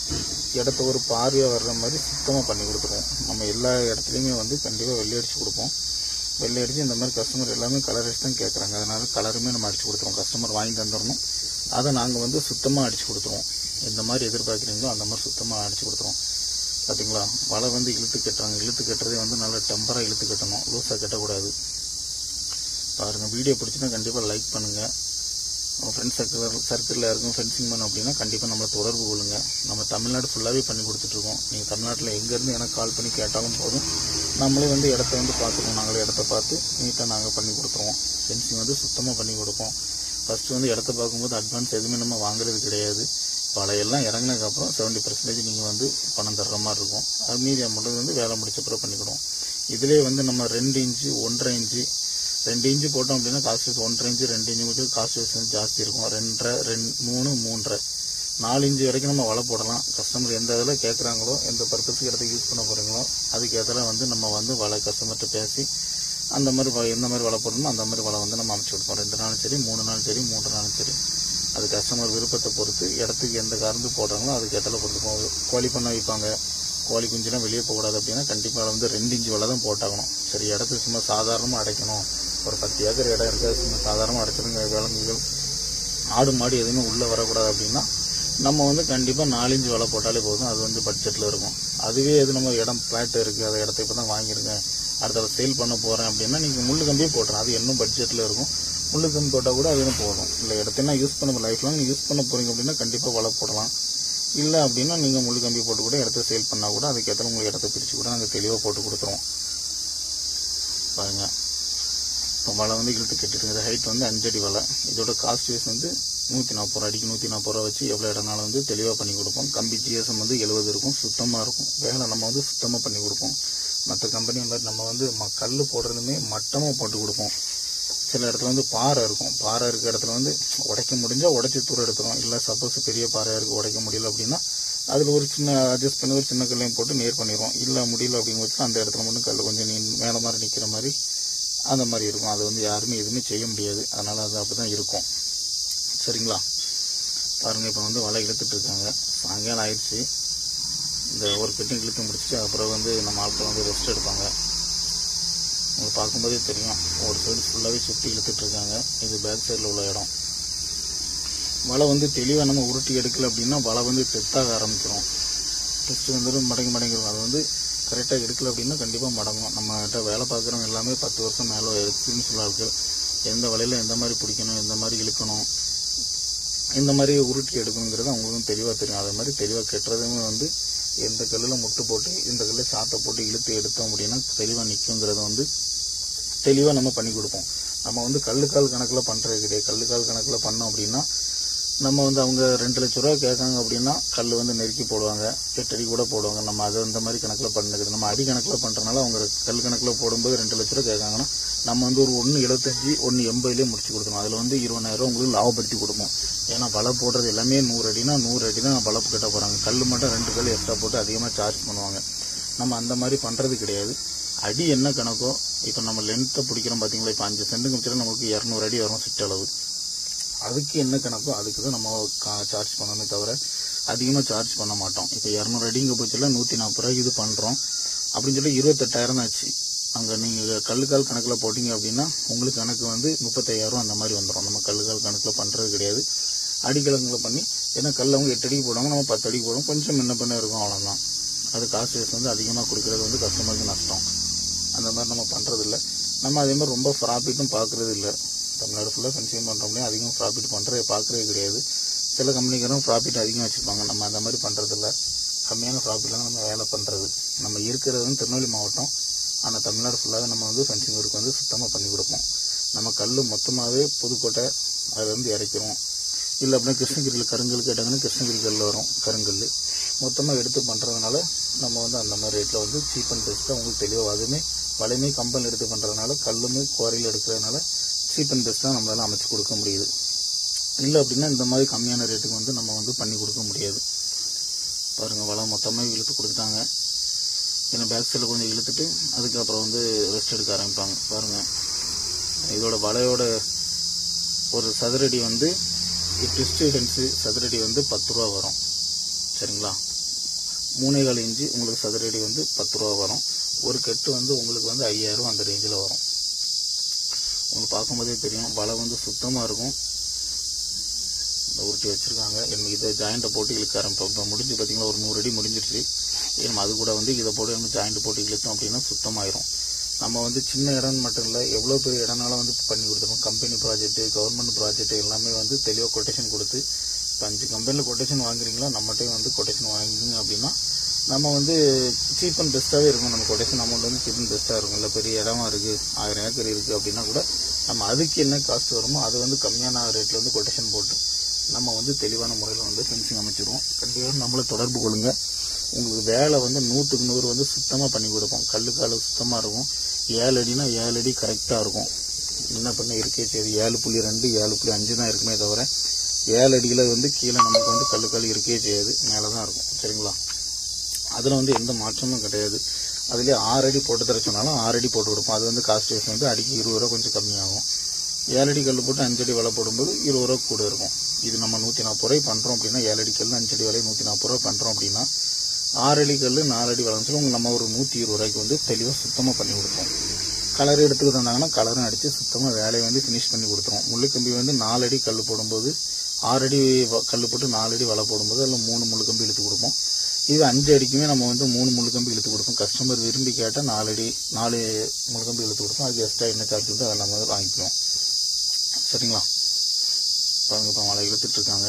இடத்த ஒரு பார்வையாக வர்ற மாதிரி சுத்தமாக பண்ணி கொடுத்துருவோம். நம்ம எல்லா இடத்துலையுமே வந்து கண்டிப்பாக வெள்ளை அடித்து கொடுப்போம். வெள்ளை அடித்து இந்த மாதிரி கஸ்டமர் எல்லாமே கலர் அடிச்சு தான் கேட்குறாங்க. அதனால கலருமே நம்ம அடிச்சு கொடுத்துருவோம். கஸ்டமர் வாங்கி தந்துடணும். அதை நாங்கள் வந்து சுத்தமாக அடிச்சு கொடுத்துருவோம். எந்த மாதிரி எதிர்பார்க்குறீங்களோ அந்த மாதிரி சுத்தமாக அடிச்சு கொடுத்துருவோம். பார்த்தீங்களா, வலை வந்து இழுத்து கட்டுறாங்க. இழுத்து கட்டுறதே வந்து நல்லா டெம்பராக இழுத்து கட்டணும், லூஸாக கட்டக்கூடாது. பாருங்கள், வீடியோ பிடிச்சினா கண்டிப்பாக லைக் பண்ணுங்கள். ஃப்ரெண்ட்ஸ் சர்க்கிளில் இருக்கும் ஃபென்சிங் பண்ணோம் அப்படின்னா கண்டிப்பாக நம்மளை தொடர்பு கொள்ளுங்கள். நம்ம தமிழ்நாடு ஃபுல்லாகவே பண்ணி கொடுத்துட்ருக்கோம். நீங்கள் தமிழ்நாட்டில் எங்கேருந்து எனக்கு கால் பண்ணி கேட்டாலும் போதும், நம்மளே வந்து இடத்த வந்து பார்த்துருவோம். நாங்களே இடத்த பார்த்து நீட்டாக நாங்கள் பண்ணி கொடுத்துருவோம். ஃபென்சிங் வந்து சுத்தமாக பண்ணி கொடுப்போம். ஃபஸ்ட்டு வந்து இடத்த பார்க்கும்போது அட்வான்ஸ் எதுவுமே நம்ம வாங்குறது கிடையாது. வலையெல்லாம் இறங்கினதுக்கப்புறம் 70% நீங்கள் வந்து பணம் தர்ற மாதிரி இருக்கும். அது மீதி அமௌண்ட் வந்து வேலை முடிச்ச பிறகு பண்ணிக்கிடுவோம். இதிலே வந்து நம்ம 2 இன்ச்சு 1.5 இன்ச்சு 2 இன்ச்சு போட்டோம் அப்படின்னா காஸ்ட் வைஸ் 1.5 இன்ச்சு 2 இன்ச்சு மட்டும் காஸ்ட் வைஸ் வந்து ஜாஸ்தி இருக்கும். 2.5 3 3.5 4 இன்ச்சு வரைக்கும் நம்ம வலை போடலாம். கஸ்டமர் எந்த இதில் கேட்குறாங்களோ, எந்த பர்பஸுக்கு இடத்துக்கு யூஸ் பண்ண போகிறீங்களோ அதுக்கு ஏற்ற வந்து நம்ம வந்து வலை கஸ்டமர்கிட்ட பேசி அந்த மாதிரி எந்த மாதிரி வலை போடணுமோ அந்த மாதிரி வலை வந்து நம்ம அமைச்சு கொடுப்போம். 2 நாளும் சரி 3 நாளும் சரி 3 நாளும் சரி. அது கஸ்டமர் விருப்பத்தை பொறுத்து இடத்துக்கு எந்த காரணத்து போடுறாங்களோ அதுக்கு ஏற்ற பொறுத்து. கோழி பண்ண வைப்பாங்க, கோழி குஞ்சுலாம் வெளியே போகக்கூடாது அப்படின்னா கண்டிப்பாக வந்து 2 இன்ச்சு வலை தான் போட்டாகணும். சரி, இடத்துக்கு சும்மா சாதாரணமாக அடைக்கணும், ஒரு 10 ஏக்கர் இடம் இருக்காது, சும்மா சாதாரணமாக அடைச்சிருங்க, விலங்குகள் ஆடு மாடு எதுவுமே உள்ளே வரக்கூடாது அப்படின்னா நம்ம வந்து கண்டிப்பாக 4 இன்ச்சு வலை போட்டாலே போதும். அது வந்து பட்ஜெட்டில் இருக்கும். அதுவே எது நம்ம இடம் ஃப்ளாட் இருக்குது, அதை இடத்த இப்போ தான் வாங்கியிருக்கேன், அடுத்த சேல் பண்ண போகிறேன் அப்படின்னா நீங்கள் முள்ளு கம்பியே போட்டுறேன். அது இன்னும் பட்ஜெட்டில் இருக்கும். முள்ளு கம்பி போட்டால் கூட அதுவும் போதும். இல்லை இடத்தைனா யூஸ் பண்ண லைஃப்லாம் நீங்கள் யூஸ் பண்ண போகிறீங்க அப்படின்னா கண்டிப்பாக வலை போடலாம். இல்லை அப்படின்னா நீங்கள் முள்ளு கம்பி போட்டு கூட இடத்த சேல் பண்ணால் கூட அதுக்கேற்ற உங்களுக்கு இடத்த பிரித்து கூட நாங்கள் தெளிவாக போட்டு கொடுத்துருவோம். பாருங்கள், இப்போ வலை வந்து இழுத்து கட்டிட்டு ஹைட் வந்து 5 அடி வலை. இதோட காஸ்ட் வைஸ் வந்து 140 ரூபா, அடிக்கு 140 ரூபா வச்சு எவ்வளோ இடம்னாலும் வந்து தெளிவாக பண்ணி கொடுப்போம். கம்பி ஜிஎஸ்எம் வந்து 70 இருக்கும், சுத்தமாக இருக்கும். வேலை நம்ம வந்து சுத்தமாக பண்ணி கொடுப்போம். மற்ற கம்பெனி மாதிரி நம்ம வந்து கல் போடுறதுமே மட்டமாக போட்டு கொடுப்போம். சில இடத்துல வந்து பாறை இருக்கும். பாறை இருக்க இடத்துல வந்து உடைக்க முடிஞ்சால் உடைச்சி தூரம் எடுத்துரும். இல்லை சப்போஸ் பெரிய பாறையாக இருக்குது உடைக்க முடியல அப்படின்னா அதில் ஒரு சின்ன அட்ஜஸ்ட் பண்ணி ஒரு சின்ன கல்லையும் போட்டு நேர் பண்ணிடுவோம். இல்லை முடியல அப்படிங்கும்போது அந்த இடத்துல மட்டும் கல் கொஞ்சம் மேலே மாதிரி நிற்கிற மாதிரி அந்த மாதிரி இருக்கும். அது வந்து யாருமே எதுவுமே செய்ய முடியாது. அதனால் அது அப்படி தான் இருக்கும். சரிங்களா? பாருங்கள், இப்போ வந்து வலை இழுத்துட்டு இருக்காங்க. சாயங்காலம் ஆயிடுச்சு. இந்த ஒரு கட்டிங் இழுத்து முடிச்சுட்டு அப்புறம் வந்து நம்ம ஆட்கள் வந்து ரெஸ்ட் எடுப்பாங்க. உங்களுக்கு பார்க்கும்போதே தெரியும், ஒரு சைடு ஃபுல்லாகவே சுற்றி இழுத்துட்ருக்காங்க. இது பேக் சைடில் உள்ள இடம். வலை வந்து தெளிவாக நம்ம உருட்டி எடுக்கல அப்படின்னா வலை வந்து தெத்தாக ஆரம்பிச்சிடும். டெஸ்ட்டு வந்து மடங்கிடும். அது வந்து கரெக்டாக எடுக்கல அப்படின்னா கண்டிப்பாக மடங்கும். நம்மகிட்ட வேலை பார்க்குறவங்க எல்லாமே 10 வருஷம் மேலே எக்ஸ்பீரியன்ஸ் உள்ள ஆட்கள். எந்த வலையில் எந்த மாதிரி பிடிக்கணும், எந்த மாதிரி இழுக்கணும், இந்த மாதிரி உருட்டி எடுக்கணுங்கிறது அவங்களுக்கும் தெளிவாக தெரியும். அதே மாதிரி தெளிவாக கெட்டுறதுமே வந்து எந்த கல்லில் முட்டு போட்டு இந்த கல்லில் சாட்டை போட்டு இழுத்து எடுத்தோம் அப்படின்னா தெளிவாக நிற்குங்கிறத வந்து தெளிவாக நம்ம பண்ணி கொடுப்போம். நம்ம வந்து கல்லுக்கால் கணக்கில் பண்ணுறது கிடையாது. கல்லுக்கால் கணக்கில் பண்ணோம் அப்படின்னா நம்ம வந்து அவங்க 2 லட்ச ரூபா கேட்காங்க அப்படின்னா கல் வந்து நெருக்கி போடுவாங்க, 8 அடி கூட போடுவாங்க. நம்ம அதை இந்த மாதிரி கணக்கில் பண்ணுறது. நம்ம அடி கணக்கில் பண்ணுறதுனால அவங்க கல் கணக்கில் போடும்போது 2 லட்ச ரூபா கேட்காங்கன்னா நம்ம வந்து ஒரு 1.75 1.80 முடிச்சு கொடுத்துருவோம். அதில் வந்து 20,000 உங்களுக்கு லாபப்படுத்தி கொடுப்போம். ஏன்னா வலை போடுறது எல்லாமே 100 அடினா 100 அடி தான் வலை கட்ட போகிறாங்க. கல் மட்டும் 2 கல் எக்ஸ்ட்ரா போட்டு அதிகமாக சார்ஜ் பண்ணுவாங்க. நம்ம அந்த மாதிரி பண்ணுறது கிடையாது. அடி என்ன கணக்கோ, இப்போ நம்ம லென்த்தை பிடிக்கிறோம் பார்த்தீங்களா, இப்போ 5 சென்ட்டுக்கு வச்சுட்டு நம்மளுக்கு 200 அடி வரும் சிற்றளவு. அதுக்கு என்ன கணக்கோ அதுக்கு தான் நம்ம சார்ஜ் பண்ணணுமே தவிர அதிகமாக சார்ஜ் பண்ண மாட்டோம். இப்போ 200 அடிங்க போச்சுல 140 ரூபாய்க்கு இது பண்ணுறோம் அப்படின்னு சொல்லி 28,000 ஆச்சு. அங்கே நீங்கள் கல்லுக்கால் கணக்கில் போட்டிங்க அப்படின்னா உங்களுக்கு கணக்கு வந்து 35,000 அந்த மாதிரி வந்துடும். நம்ம கல்லுக்கால் கணக்கில் பண்ணுறது கிடையாது. அடிக்கலங்களை பண்ணி, ஏன்னா கல் அவங்க 8 அடிக்கு போடுவாங்க, நம்ம 10 அடிக்கு போடுவோம். கொஞ்சம் முன்ன பண்ண இருக்கும், அவ்வளோதான். அது காசு வைஸ் வந்து அதிகமாக கொடுக்குறது வந்து கஸ்டமருக்கு நஷ்டம். அந்த மாதிரி நம்ம பண்ணுறதில்ல. நம்ம அதே மாதிரி ரொம்ப ப்ராஃபிட்டும் பார்க்குறது இல்லை. தமிழ்நாடு ஃபுல்லாக ஃபென்சிங் பண்ணுறோம்னே அதிகமாக ப்ராஃபிட் பார்க்குறது கிடையாது. சில கம்பெனிக்காரும் ப்ராஃபிட் அதிகம் வச்சுருப்பாங்க. நம்ம அந்த மாதிரி பண்ணுறதில்ல. கம்மியான ப்ராஃபிட்டில் தான் நம்ம வேலை பண்ணுறது. நம்ம இருக்கிறது வந்து திருநெல்வேலி மாவட்டம். ஆனால் தமிழ்நாடு ஃபுல்லாக நம்ம வந்து ஃபென்சிங் ஒர்க் வந்து சுத்தமாக பண்ணி கொடுப்போம். நம்ம கல் மொத்தமாகவே புதுக்கோட்டை அதை வந்து இறக்கிறோம். இல்லை அப்படின்னா கிருஷ்ணகிரியில் கருங்கல் கேட்டாங்கன்னா கிருஷ்ணகிரி கல் வரும், கருங்கல் மொத்தமாக எடுத்து பண்ணுறதுனால நம்ம வந்து அந்த மாதிரி ரேட்டில் வந்து சீப் அண்ட் பெஸ்ட்டாக உங்களுக்கு தெளிவாக அதுவுமே வலையுமே கம்பெனி எடுத்து பண்ணுறதுனால கல்லுமே குவாரியில் எடுக்கிறதுனால சீப் அண்ட் பெஸ்ட்டாக நம்மளால அமைச்சு கொடுக்க முடியுது. இல்லை அப்படின்னா இந்த மாதிரி கம்மியான ரேட்டுக்கு வந்து நம்ம வந்து பண்ணி கொடுக்க முடியாது. பாருங்கள், வலை மொத்தமாக இழுத்து கொடுத்துட்டாங்க. ஏன்னா பேக் சைடில் கொஞ்சம் இழுத்துட்டு அதுக்கப்புறம் வந்து ரெஸ்ட் எடுக்க ஆரம்பிப்பாங்க. பாருங்கள், இதோட வலையோட ஒரு சதுரடி வந்து ட்விஸ்ட்டு ஃபென்ஸு சதுரடி வந்து 10 ரூபா வரும். சரிங்களா? 3.25 இன்ச்சு உங்களுக்கு சதுரடி வந்து 10 ரூபா வரும். ஒரு கெட்டு வந்து உங்களுக்கு வந்து 5,000 அந்த ரேஞ்சில் வரும். உங்களுக்கு பார்க்கும்போதே தெரியும், வலை வந்து சுத்தமாக இருக்கும். உருட்டி வச்சுருக்காங்க. எனக்கு இதை ஜாயிண்ட்டை போட்டு இழுக்க ஆரம்பிப்போம். இப்போ முடிஞ்சு பார்த்தீங்கன்னா ஒரு 100 அடி முடிஞ்சிருச்சு. நம்ம அது கூட வந்து இதை போட்டு நம்ம ஜாயிண்ட் போட்டு இழுத்தோம் அப்படின்னா சுத்தமாயிரும். நம்ம வந்து சின்ன இடம்னு மட்டும் இல்லை, எவ்வளோ பெரிய இடம்னாலும் வந்து பண்ணி கொடுத்துருக்கோம். கம்பெனி ப்ராஜெக்ட்டு, கவர்மெண்ட் ப்ராஜெக்ட் எல்லாமே வந்து தெளிவாக கொட்டேஷன் கொடுத்து, இப்போ 5 கம்பெனியில் கொட்டேஷன் வாங்குறீங்களா, நம்மகிட்டையும் வந்து கொட்டேஷன் வாங்கிங்க அப்படின்னா நம்ம வந்து சீப் அண்ட் பெஸ்ட்டாகவே இருக்கும். நம்ம கொட்டேஷன் அமௌண்ட் வந்து சீப் அண்ட் பெஸ்ட்டாக இருக்கும். இல்லை பெரிய இடமா இருக்குது, 1000 ஏக்கர் இருக்குது அப்படின்னா கூட நம்ம அதுக்கு என்ன காஸ்ட் வருமோ அது வந்து கம்மியான ரேட்டில் வந்து கொட்டேஷன் போட்டு நம்ம வந்து தெளிவான முறையில் வந்து ஃபென்சிங் அமைச்சிருவோம். கண்டிப்பாக நம்மளை தொடர்பு கொள்ளுங்க. உங்களுக்கு வேலை வந்து 100க்கு 100 வந்து சுத்தமாக பண்ணி கொடுப்போம். கல்லுக்கால சுத்தமாக இருக்கும். 7 அடினா 7 அடி கரெக்டாக இருக்கும். என்ன பண்ண இருக்கே சரி 7.2 7.5 தான் இருக்குமே தவிர 7 அடியில் வந்து கீழே நமக்கு வந்து கல்லுக்கால் இருக்கே செய்யாது, மேலே தான் இருக்கும். சரிங்களா? அதில் வந்து எந்த மாற்றமும் கிடையாது. அதுலேயே 6 அடி போட்டு தர சொன்னாலும் 6 அடி போட்டு கொடுப்போம். அது வந்து காஸ்ட் வைஸ் வந்து அடிக்கு 20 ரூபா கொஞ்சம் கம்மியாகும். 7 அடி கல் போட்டு 5 அடி விலை போடும்போது 20 ரூபா கூட இருக்கும். இது நம்ம 140 ரூபாய் பண்ணுறோம் அப்படின்னா 7 அடி கல் 5 அடி விலை 140 ரூபா பண்ணுறோம் அப்படின்னா 6 அடி கல் 4 அடி விலைன்னு சொல்லி நம்ம ஒரு 120 ரூபாய்க்கு வந்து தெளிவாக சுத்தமாக பண்ணி கொடுப்போம். கலர் எடுத்துக்கிட்டு இருந்தாங்கன்னா கலரும் அடித்து சுத்தமாக வேலையை வந்து ஃபினிஷ் பண்ணி கொடுத்துருவோம். முள்ளுக்கம்பி வந்து 4 அடி கல் போடும்போது 6 அடி கல் போட்டு 4 அடி வலை போடும்போது அதில் 3 முள்ளுக்கம்பி இழுத்து கொடுப்போம். இது 5 அடிக்குமே நம்ம வந்து 3 முள்ளுக்கம்பி இழுத்து கொடுப்போம். கஸ்டமர் விரும்பி கேட்டால் 4 முள்ளுக்கம்பி இழுத்து கொடுப்போம். அது எக்ஸ்ட்ரா என்ன சார்ஜ் வந்து அதை நம்ம வாங்கிக்குவோம். சரிங்களா? பாருங்க, இப்போ வலை இழுத்துட்டு இருக்காங்க.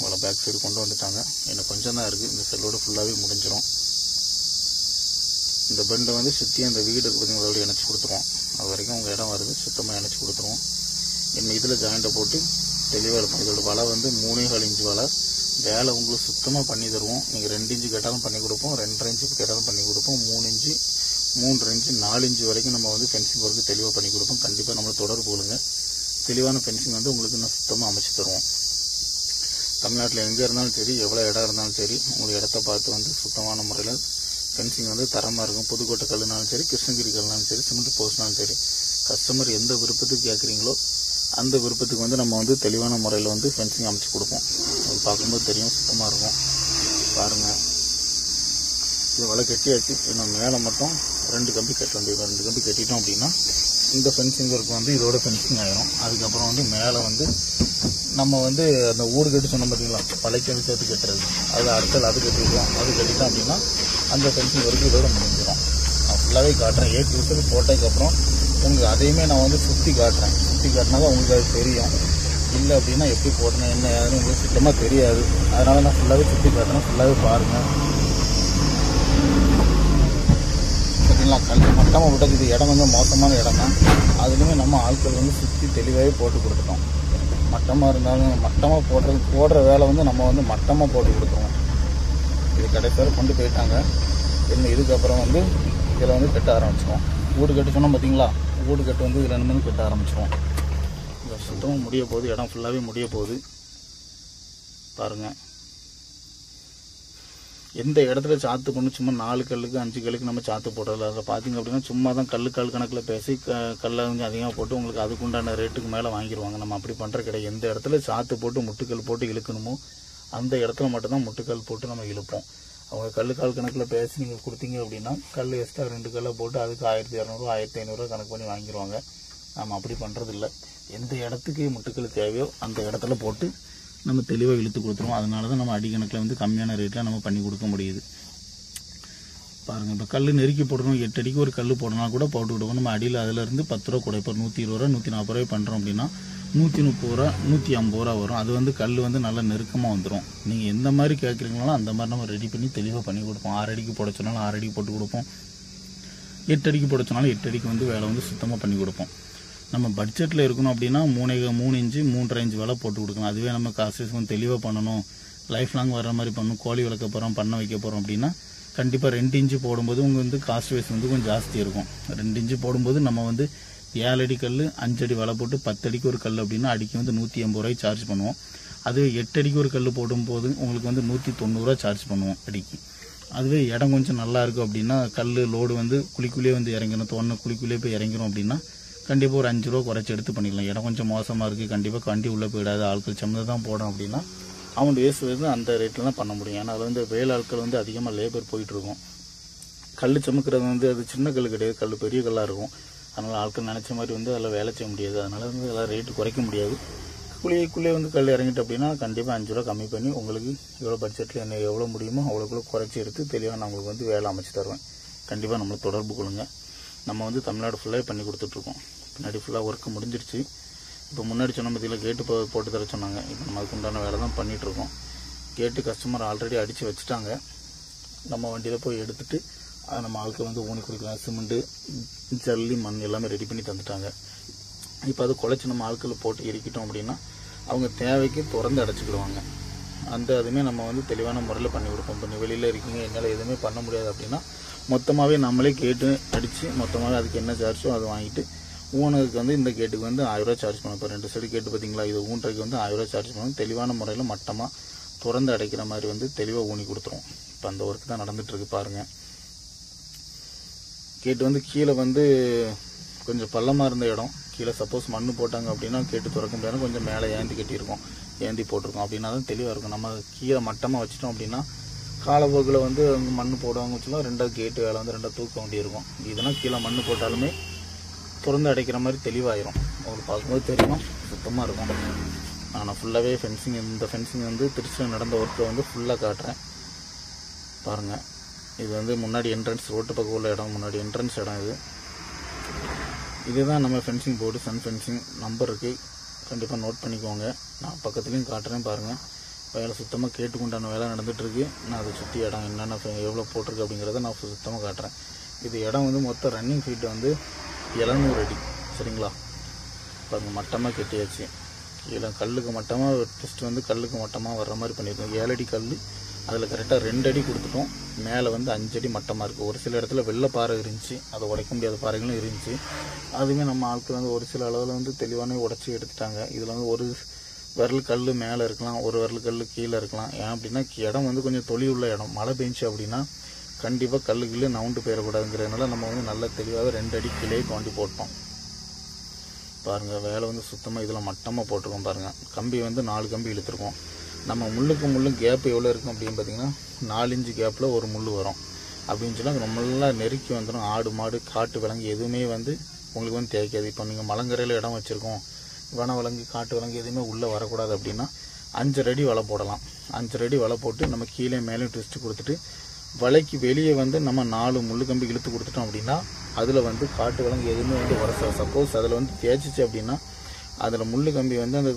வலை பேக் சைடு கொண்டு வந்துட்டாங்க. இன்னும் கொஞ்சம் தான் இருக்குது. இந்த செல்லோடு ஃபுல்லாகவே முடிஞ்சிடும். இந்த பெண்டை வந்து சுற்றி அந்த வீடு இருக்குது அதோட இணைச்சி கொடுத்துருவோம். அது வரைக்கும் உங்கள் இடம் வருது, சுத்தமாக இணைச்சி கொடுத்துருவோம். என்ன இதில் ஜாயிண்ட்டை போட்டு தெளிவாக இருக்கும். இதோட வலை வந்து 3.25 இன்ச்சு வலை. வேலை உங்களுக்கு சுத்தமாக பண்ணி தருவோம். நீங்கள் 2 இன்ச்சு கேட்டாலும் பண்ணி கொடுப்போம், 2.5 இன்ச்சு கேட்டாலும் பண்ணி கொடுப்போம், 3 இன்ச்சு 3.5 இன்ச்சு 4 இன்ச்சு வரைக்கும் நம்ம வந்து ஃபென்சிங் ஒர்க்கு தெளிவாக பண்ணி கொடுப்போம். கண்டிப்பாக நம்மளை தொடர்பு கொள்ளுங்க. தெளிவான ஃபென்சிங் வந்து உங்களுக்கு இன்னும் சுத்தமாக அமைச்சு தருவோம். தமிழ்நாட்டில் எங்கே இருந்தாலும் சரி, எவ்வளோ இடம் இருந்தாலும் சரி, உங்களுக்கு இடத்த பார்த்து வந்து சுத்தமான முறையில் ஃபென்சிங் வந்து தரமாக இருக்கும். புதுக்கோட்டை கல்லுனாலும் சரி, கிருஷ்ணகிரி கல்லுனாலும் சரி, சிமெண்ட் போஸ்ட்னாலும் சரி, கஸ்டமர் எந்த விருப்பத்துக்கு கேட்குறீங்களோ அந்த விருப்பத்துக்கு வந்து நம்ம வந்து தெளிவான முறையில் வந்து ஃபென்சிங் அமைச்சு கொடுப்போம். அது பார்க்கும்போது தெரியும், சுத்தமாக இருக்கும். பாருங்கள், இது வலை கட்டியாச்சு. இன்னும் மேலே மட்டும் 2 கம்பி கட்ட வேண்டியது. 2 கம்பி கட்டிட்டோம் அப்படின்னா இந்த ஃபென்சிங் ஒர்க் வந்து இதோட ஃபென்சிங் ஆயிரும். அதுக்கப்புறம் வந்து மேலே வந்து நம்ம வந்து அந்த ஊடு கட்டி சொன்னோம் பார்த்தீங்களா, பழைக்கல் சேர்த்து கட்டுறது, அது அடுத்தது அது கட்டிடுவோம். அது கட்டிட்டோம் அப்படின்னா அந்த ஃபென்சிங் ஒர்க்கு இதோட முடிஞ்சிடும். நான் ஃபுல்லாகவே காட்டுறேன். விசில் போட்டதுக்கப்புறம் உங்களுக்கு அதையுமே நான் வந்து சுற்றி காட்டுறேன். சுற்றி காட்டினா தான் உங்களுக்கு அது தெரியும். இல்லை அப்படின்னா எப்படி போட்டேன் என்ன யாருன்னு உங்களுக்கு சுத்தமாக தெரியாது. அதனால் நான் ஃபுல்லாகவே சுற்றி காட்டுறேன். ஃபுல்லாகவே பாருங்கள். பார்த்தீங்களா, கல் மட்டமாக விட்டது. இது இடம் கொஞ்சம் மோசமான இடம் தான். அதுலேயுமே நம்ம ஆட்கள் வந்து சுற்றி தெளிவாகவே போட்டு கொடுத்துட்டோம். மட்டமாக இருந்தாலும் மட்டமாக போடுற வேலை வந்து நம்ம வந்து மட்டமாக போட்டு கொடுத்துருவோம். இது கடைசியாக கொண்டு போயிட்டாங்க. இன்னும் இதுக்கப்புறம் வந்து இதில் வந்து கட்ட ஆரம்பிச்சிடுவோம். வீடு கட்டு சொன்னோம் பார்த்தீங்களா, வீடு கட்டு வந்து இதில் வந்து கட்ட ஆரம்பிச்சிடுவோம். இந்த சுத்தமாக முடிய போகுது. இடம் ஃபுல்லாகவே முடிய போகுது. பாருங்கள், எந்த இடத்துல சாத்து பண்ணி சும்மா 4 கல்லுக்கு 5 கல்லுக்கு நம்ம சாத்து போடுறதில்ல. அதில் பார்த்தீங்க அப்படின்னா சும்மா தான் கல் கணக்கில் பேசி கல்லை கொஞ்சம் அதிகமாக போட்டு உங்களுக்கு அதுக்குண்டான ரேட்டுக்கு மேலே வாங்கிடுவாங்க. நம்ம அப்படி பண்ணுற கிடையாது. எந்த இடத்துல சாத்து போட்டு முட்டுக்கல் போட்டு இழுக்கணுமோ அந்த இடத்துல மட்டும்தான் முட்டுக்கல் போட்டு நம்ம இழுப்போம். அவங்க கல் கணக்கில் பேசி நீங்கள் கொடுத்தீங்க அப்படின்னா கல் எக்ஸ்ட்ரா 2 கல்லை போட்டு அதுக்கு 1200 1500 கணக்கு பண்ணி வாங்கிடுவாங்க. நம்ம அப்படி பண்ணுறதில்ல. எந்த இடத்துக்கு முட்டுக்கல் தேவையோ அந்த இடத்துல போட்டு நம்ம தெளிவாக இழுத்து கொடுத்துருவோம். அதனால தான் நம்ம அடிக்கணக்கில் வந்து கம்மியான ரேட்டில் நம்ம பண்ணி கொடுக்க முடியுது. பாருங்கள், இப்போ கல் நெருக்கி போடணும். 8 அடிக்கு ஒரு கல் போடனா கூட போட்டு விடுவோம். நம்ம அடியில் அதிலேருந்து 10 ரூபா கூட. இப்போ 120 ரூபா 140 ரூபாய் பண்ணுறோம் அப்படின்னா 130 ரூபா 150 ரூபா வரும். அது வந்து கல் வந்து நல்லா நெருக்கமாக வந்துடும். நீங்கள் எந்த மாதிரி கேட்குறீங்களோ அந்த மாதிரி நம்ம ரெடி பண்ணி தெளிவாக பண்ணி கொடுப்போம். 6 அடிக்கு போட சொன்னாலும் 6 அடிக்கு போட்டு கொடுப்போம். 8 அடிக்கு போட சொன்னாலும் 8 அடிக்கு வந்து வேலை வந்து சுத்தமாக பண்ணி கொடுப்போம். நம்ம பட்ஜெட்டில் இருக்கணும் அப்படின்னா 3 இன்ச்சு 3.5 இன்ச்சு வேலை போட்டு கொடுக்கணும். அதுவே நம்ம காசு கொஞ்சம் தெளிவாக பண்ணணும், லைஃப் லாங் வர்ற மாதிரி பண்ணணும், கோழி வளர்க்க போகிறோம், பண்ண வைக்க போகிறோம் அப்படின்னா கண்டிப்பாக 2 இன்ச்சு போடும்போது உங்களுக்கு வந்து காஸ்ட் வைஸ் வந்து கொஞ்சம் ஜாஸ்தி இருக்கும். 2 இன்ச்சு போடும்போது நம்ம வந்து 7 அடி கல் 5 அடி வலை போட்டு 10 அடிக்கு ஒரு கல் அப்படின்னா அடிக்கு வந்து 180 ரூபாய் சார்ஜ் பண்ணுவோம். அதுவே 8 அடிக்கு ஒரு கல் போடும்போது உங்களுக்கு வந்து 190 ரூபா சார்ஜ் பண்ணுவோம் அடிக்கு. அதுவே இடம் கொஞ்சம் நல்லா இருக்கும் அப்படின்னா கல் லோடு வந்து குழிக்குள்ளேயே வந்து இறங்கணும், தோணை குழிக்குள்ளேயே போய் இறங்கிறோம் அப்படின்னா கண்டிப்பாக ஒரு 5 ரூபா குறைச்சி எடுத்து பண்ணிக்கலாம். இடம் கொஞ்சம் மோசமாக இருக்குது, கண்டிப்பாக வண்டி உள்ளே போயிடாது, ஆட்கள் சம்மந்த தான் போடும் அப்படின்னா அமௌண்ட் வேஸ்ட் வந்து அந்த ரேட்டில் தான் பண்ண முடியும். ஏன்னா அது வந்து வேலை ஆட்கள் வந்து அதிகமாக லேபர் போயிட்டுருக்கும். கல் சமைக்கிறது வந்து அது சின்ன கல் கிடையாது, கல் பெரிய கல்லாக இருக்கும். அதனால் ஆட்கள் நினச்ச மாதிரி வந்து அதில் வேலை செய்ய முடியாது. அதனால் வந்து எல்லாம் ரேட்டு குறைக்க முடியாது. குழிக்குள்ளே வந்து கல் இறங்கிட்டு அப்படின்னா கண்டிப்பாக 5 ரூபா கம்மி பண்ணி உங்களுக்கு எவ்வளோ பட்ஜெட்டில் என்ன எவ்வளோ முடியுமோ அவ்வளோக்குள்ளே குறைச்சி எடுத்து தெளிவாக நான் உங்களுக்கு வந்து வேலை அமைச்சு தருவேன். கண்டிப்பாக நம்மளை தொடர்பு கொள்ளுங்கள். நம்ம வந்து தமிழ்நாடு ஃபுல்லாகவே பண்ணி கொடுத்துட்ருக்கோம். பின்னாடி ஃபுல்லாக ஒர்க்கு முடிஞ்சிருச்சு. இப்போ முன்னாடி சொன்ன பற்றியில் கேட்டு போட்டு தர சொன்னாங்க. இப்போ நம்ம அதுக்கு உண்டான வேலை தான் பண்ணிகிட்ருக்கோம். கேட்டு கஸ்டமர் ஆல்ரெடி அடித்து வச்சுட்டாங்க. நம்ம வண்டியில் போய் எடுத்துகிட்டு அதை நம்ம ஆளுக்கு வந்து ஊனி கொடுக்கலாம். சிமெண்ட்டு, ஜல்லி, மண் எல்லாமே ரெடி பண்ணி தந்துட்டாங்க. இப்போ அது குழச்சி நம்ம ஆட்களை போட்டு எரிக்கிட்டோம் அப்படின்னா அவங்க தேவைக்கு திறந்து அடைச்சிக்கிடுவாங்க. அதுவுமே நம்ம வந்து தெளிவான முறையில் பண்ணி கொடுப்போம். இப்போ வெளியில் இருக்கீங்க, என்னால் எதுவுமே பண்ண முடியாது அப்படின்னா மொத்தமாகவே நம்மளே கேட்டு அடித்து மொத்தமாகவே அதுக்கு என்ன சார்ஜோ அதை வாங்கிட்டு ஊனருக்கு வந்து இந்த கேட்டுக்கு வந்து 1000 ரூபா சார்ஜ் பண்ணுவோம். இப்போ 2 சைடு கேட்டு பார்த்தீங்களா, இது ஊன்றதுக்கு வந்து 1000 ரூபா சார்ஜ் பண்ணுவோம். தெளிவான முறையில் மட்டமாக திறந்து அடைக்கிற மாதிரி வந்து தெளிவாக ஊனி கொடுத்துருவோம். இப்போ அந்த ஒர்க் தான் நடந்துகிட்ருக்கு பாருங்கள். கேட்டு வந்து கீழே வந்து கொஞ்சம் பள்ளமாக இருந்த இடம், கீழே சப்போஸ் மண் போட்டாங்க அப்படின்னா கேட்டு திறக்க முடியாது, கொஞ்சம் மேலே ஏந்தி கட்டியிருக்கோம், ஏந்தி போட்டிருக்கோம். அப்படின்னா தான் தெளிவாக இருக்கும். நம்ம கீழே மட்டமாக வச்சிட்டோம் அப்படின்னா காலப்போக்கில் வந்து அங்கே மண் போடுவாங்க வச்சுலாம் 2வது கேட்டு வேலை வந்து 2 தூக்க வேண்டி இருக்கும். இதெல்லாம் கீழே மண் போட்டாலுமே திறந்து அடைக்கிற மாதிரி தெளிவாயிரும். உங்களுக்கு பார்க்கும்போது தெரியும், சுத்தமாக இருக்கும். நான் ஃபுல்லாகவே ஃபென்சிங், இந்த ஃபென்சிங் வந்து திருச்சியில் நடந்த ஒர்க்கை வந்து ஃபுல்லாக காட்டுறேன் பாருங்கள். இது வந்து முன்னாடி என்ட்ரன்ஸ், ரோட்டு பக்கம் உள்ள இடம், முன்னாடி என்ட்ரன்ஸ் இடம். இதுதான் நம்ம fencing board, sun fencing number இருக்குது, கண்டிப்பாக நோட் பண்ணிக்கோங்க. நான் பக்கத்துலேயும் காட்டுறேன் பாருங்கள். வேலை சுத்தமாக கேட்டுக்கொண்டான வேலை நடந்துகிட்ருக்கு. நான் அதை சுற்றி இடம் என்னென்ன எவ்வளோ போட்டிருக்கு அப்படிங்கிறத நான் சுத்தமாக காட்டுறேன். இது இடம் வந்து மொத்தம் ரன்னிங் ஃபீட் வந்து 700 அடி. சரிங்களா, பாருங்கள் மட்டமாக கட்டியாச்சு. கீழே கல்லுக்கு மட்டமாக டெஸ்ட் வந்து கல்லுக்கு மட்டமாக வர்ற மாதிரி பண்ணியிருக்கோம். 7 அடி கல், அதில் கரெக்டாக 2 அடி கொடுத்துட்டோம். மேலே வந்து 5 அடி மட்டமாக இருக்குது. ஒரு சில இடத்துல வெள்ளை பாறை இருந்துச்சு, அதை உடைக்க முடியாத பாறைகளும் இருந்துச்சு. அதுவுமே நம்ம ஆட்கள் வந்து ஒரு சில அளவில் வந்து தெளிவானே உடச்சி எடுத்துட்டாங்க. இதில் வந்து ஒரு விரல் கல் மேலே இருக்கலாம், ஒரு விரல் கல் கீழே இருக்கலாம். ஏன் அப்படின்னா இடம் வந்து கொஞ்சம் தொழில் உள்ள இடம், மழை பெஞ்சு அப்படின்னா கண்டிப்பாக கல்லுக்குள்ளே நவுண்டு போயிடக்கூடாதுங்கிறதுனால நம்ம வந்து நல்ல தெளிவாக 2 அடி கீழே தோண்டி போட்டோம். பாருங்கள் வேலை வந்து சுத்தமாக இதில் மட்டமாக போட்டிருக்கோம் பாருங்கள். கம்பி வந்து 4 கம்பி இழுத்துருக்கோம். நம்ம முள்ளுக்கும் கேப் எவ்வளோ இருக்கும் அப்படின்னு பார்த்தீங்கன்னா 4 இன்ச்சு கேப்பில் ஒரு முள் வரும். அப்படின்னு சொன்னால் ரொம்ப நெருக்கி வந்துடும். ஆடு மாடு காட்டு விலங்கு எதுவுமே வந்து உங்களுக்கு வந்து தேய்க்காது. இப்போ நீங்கள் மலங்கரையில் இடம் வச்சுருக்கோம், வன விலங்கு காட்டு விலங்கு எதுவுமே உள்ளே வரக்கூடாது அப்படின்னா 5 அடி வலை போடலாம். 5 அடி வலை போட்டு நம்ம கீழே மேலே ட்விஸ்ட் கொடுத்துட்டு வலைக்கு வெளியே வந்து நம்ம 4 முள் கம்பி இழுத்து கொடுத்துட்டோம் அப்படின்னா அதில் வந்து காட்டு விலங்கு எதுவுமே வந்து வர, சப்போஸ் அதில் வந்து தேய்ச்சிச்சு அப்படின்னா அதில் முள் கம்பி வந்து அந்த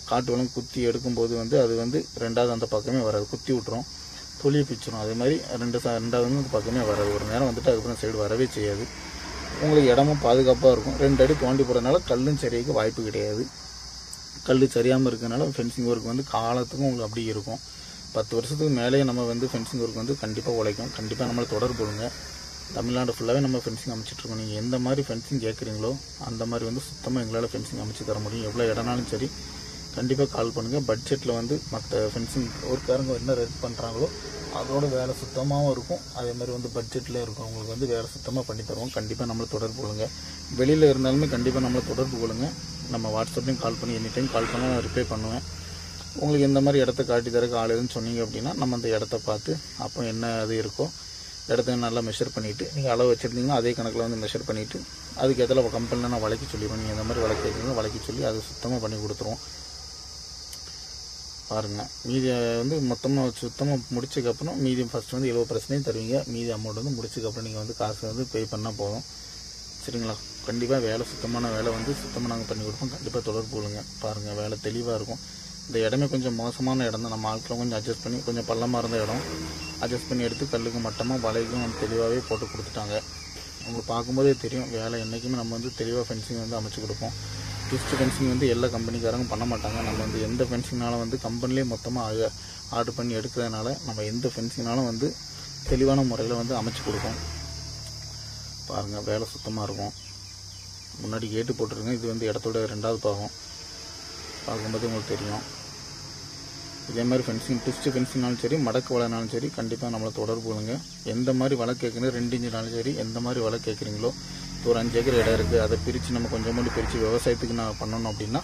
காட்டு விலங்கு குத்தி எடுக்கும்போது வந்து அது வந்து 2வது அந்த பக்கமே வராது, குத்தி விட்டுரும், தொலியை பிச்சிடும். அதே மாதிரி 2வது அந்த பக்கமே வராது. ஒரு நேரம் வந்துட்டு அதுக்கப்புறம் சைடு வரவே செய்யாது. உங்களுக்கு இடமும் பாதுகாப்பாக இருக்கும். 2 அடி தோண்டி போடுறதுனால கல்லும் சரியாக வாய்ப்பு கிடையாது. கல் சரியாமல் இருக்கிறதுனால ஃபென்சிங் ஒர்க் வந்து காலத்துக்கும் உங்களுக்கு அப்படி இருக்கும். 10 வருஷத்துக்கு மேலேயே நம்ம வந்து ஃபென்சிங் ஒர்க் வந்து கண்டிப்பாக உழைக்கும். கண்டிப்பாக நம்மளை தொடர்பு கொள்ளுங்க. தமிழ்நாடு ஃபுல்லாகவே நம்ம ஃபென்சிங் அமைச்சிட்ருக்கோம். நீங்கள் எந்த மாதிரி ஃபென்சிங் கேட்குறீங்களோ அந்த மாதிரி வந்து சுத்தமாக எங்களால் ஃபென்சிங் அமைச்சு தர முடியும். எவ்வளோ இடம்னாலும் சரி கண்டிப்பாக கால் பண்ணுங்கள். பட்ஜெட்டில் வந்து மற்ற ஃபென்சிங் ஒர்க்காரங்க என்ன ரேட் பண்ணுறாங்களோ அதோட வேலை சுத்தமாகவும் இருக்கும். அதே மாதிரி வந்து பட்ஜெட்டில் இருக்கும். உங்களுக்கு வந்து வேலை சுத்தமாக பண்ணி தருவோம். கண்டிப்பாக நம்மளை தொடர்பு கொள்ளுங்கள். வெளியில் இருந்தாலுமே கண்டிப்பாக நம்மளை தொடர்பு கொள்ளுங்கள். நம்ம வாட்ஸ்அப்லேயும் கால் பண்ணி எனி டைம் கால் பண்ணால் நான் ரிப்ளை பண்ணுவேன். உங்களுக்கு எந்த மாதிரி இடத்த காட்டி தரக்கு ஆள் எதுன்னு சொன்னீங்க அப்படின்னா நம்ம அந்த இடத்த பார்த்து அப்போ என்ன அது இருக்கோ இடத்த நல்லா மெஷர் பண்ணிவிட்டு நீங்கள் அளவு வச்சுருந்தீங்கன்னா அதே கணக்கில் வந்து மெஷர் பண்ணிவிட்டு அதுக்கு எதில் கம்பெனியில் நான் வளைக்க சொல்லிடுவேன். நீங்கள் எந்த மாதிரி வளைக்க வைக்கிறீங்களோ வளைக்க சொல்லி அதை சுத்தமாக பண்ணி கொடுத்துருவோம். பாருங்கள், மீதி வந்து மொத்தமாக சுத்தமாக முடிச்சதுக்கப்புறம் மீதி ஃபஸ்ட்டு வந்து 70% தருவீங்க. மீதி அமௌண்ட் வந்து முடிச்சதுக்கப்புறம் நீங்கள் வந்து காசு வந்து பே பண்ணால் போதும். சரிங்களா, கண்டிப்பாக வேலை சுத்தமான வேலை வந்து சுத்தமாக நாங்கள் பண்ணி கொடுப்போம். கண்டிப்பாக தொடர்பு கொள்ளுங்க. பாருங்கள் வேலை தெளிவாக இருக்கும். இந்த இடமே கொஞ்சம் மோசமான இடம் தான். நம்ம ஆட்களை கொஞ்சம் அட்ஜஸ்ட் பண்ணி கொஞ்சம் பள்ளமாக இருந்த இடம் அட்ஜஸ்ட் பண்ணி எடுத்து கல்லுக்கு மட்டமாக வலைக்கும் தெளிவாகவே போட்டு கொடுத்துட்டாங்க. உங்களுக்கு பார்க்கும்போதே தெரியும் வேலை என்றைக்குமே நம்ம வந்து தெளிவாக ஃபென்சிங் வந்து அமைச்சு கொடுப்போம். ட்விஸ்ட் ஃபென்சிங் வந்து எல்லா கம்பெனிக்காரங்க பண்ண மாட்டாங்க. நம்ம வந்து எந்த ஃபென்சிங்னாலும் வந்து கம்பெனிலே மொத்தமாக ஆர்டர் பண்ணி எடுக்கிறதுனால நம்ம எந்த ஃபென்சிங்னாலும் வந்து தெளிவான முறையில் வந்து அமைச்சு கொடுப்போம். பாருங்கள் வேலை சுத்தமாக இருக்கும். முன்னாடி கேட்டு போட்டுருங்க. இது வந்து இடத்தோட 2வது பாகம். பார்க்கும்போது உங்களுக்கு தெரியும். இதே மாதிரி ஃபென்சிங் ட்விஸ்ட் ஃபென்சிங்னாலும் சரி மடக்கு வலைனாலும் சரி கண்டிப்பாக நம்மளை தொடர்பு கொள்ளுங்க. எந்த மாதிரி வலை கேட்குறீங்க 2 இன்ச்சுனாலும் சரி எந்த மாதிரி வலை கேட்குறீங்களோ ஒரு 5 ஏக்கர் இடம் இருக்குது அதை பிரித்து நம்ம கொஞ்சம் பிரித்து விவசாயத்துக்கு நான் பண்ணணும் அப்படின்னா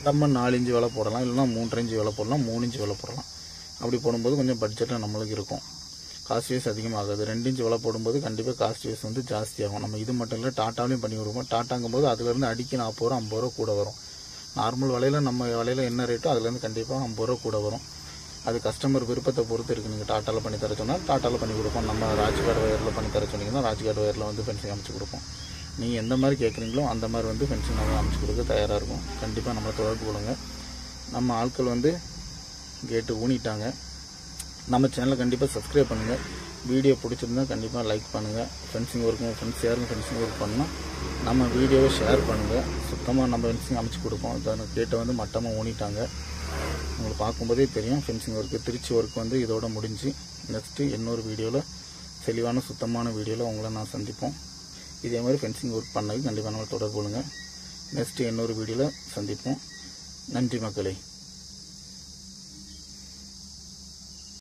நம்ம 4 இன்ச்சு வலை போடலாம், இல்லைனா 3 இன்ச்சு வலை போடலாம், 3 இன்ச்சு வலை போடலாம். அப்படி போடும்போது கொஞ்சம் பட்ஜெட்டில் நம்மளுக்கு இருக்கும். Cost wise அதிகமாகாது. 2 இன்ச்சு வலை போடும்போது கண்டிப்பாக காஸ்ட் வைஸ் வந்து ஜாஸ்தியாகும். நம்ம இது மட்டும் இல்லை டாட்டாலையும் பண்ணி கொடுப்போம். டாட்டாங்கும்போது அதுலேருந்து அடிக்கி 40 ரூபா 50 ரூபா கூட வரும். நார்மல் வலையில் நம்ம வலையில் என்ன ரேட்டோ அதுலேருந்து கண்டிப்பாக 50 ரூபா கூட வரும். அது கஸ்டமர் விருப்பத்தை பொறுத்து இருக்குது. நீங்கள் டாட்டாவில் பண்ணி தர சொன்னால் டாட்டாவில் பண்ணி கொடுப்போம். நம்ம ராஜ்காட் ஒயரில் பண்ணி தர சொன்னீங்கன்னா ராஜ்காட் ஒயரில் வந்து ஃபென்சிங் அமைச்சு கொடுப்போம். நீங்கள் எந்த மாதிரி கேட்குறீங்களோ அந்த மாதிரி வந்து ஃபென்சிங் நம்ம அமைச்சு கொடுக்க தயாராக இருக்கும். கண்டிப்பாக நம்மளை தொடர்பு கொள்ளுங்க. நம்ம ஆட்கள் வந்து கேட்டு ஊனிட்டாங்க. நம்ம சேனலை கண்டிப்பாக சப்ஸ்கிரைப் பண்ணுங்கள். வீடியோ பிடிச்சிருந்தா கண்டிப்பாக லைக் பண்ணுங்கள். ஃபென்சிங் ஒர்க்கு உங்கள் ஃப்ரெண்ட்ஸ் யாரும் ஃபென்சிங் ஒர்க் பண்ணால் நம்ம வீடியோவை ஷேர் பண்ணுங்கள். சுத்தமாக நம்ம ஃபென்சிங் அமைச்சு கொடுப்போம். இதை கேட்டை வந்து மட்டமாக ஊனிட்டாங்க. உங்களுக்கு பார்க்கும்போதே தெரியும். ஃபென்சிங் ஒர்க்கு திருச்சி ஒர்க் வந்து இதோட முடிஞ்சு நெக்ஸ்ட்டு இன்னொரு வீடியோவில் தெளிவான சுத்தமான வீடியோவில் உங்களை நான் சந்திப்போம். இதே மாதிரி ஃபென்சிங் ஒர்க் பண்ணது கண்டிப்பாக நம்ம தொடர்பு கொள்ளுங்கள். நெக்ஸ்ட்டு இன்னொரு வீடியோவில் சந்திப்போம். நன்றி மக்களே.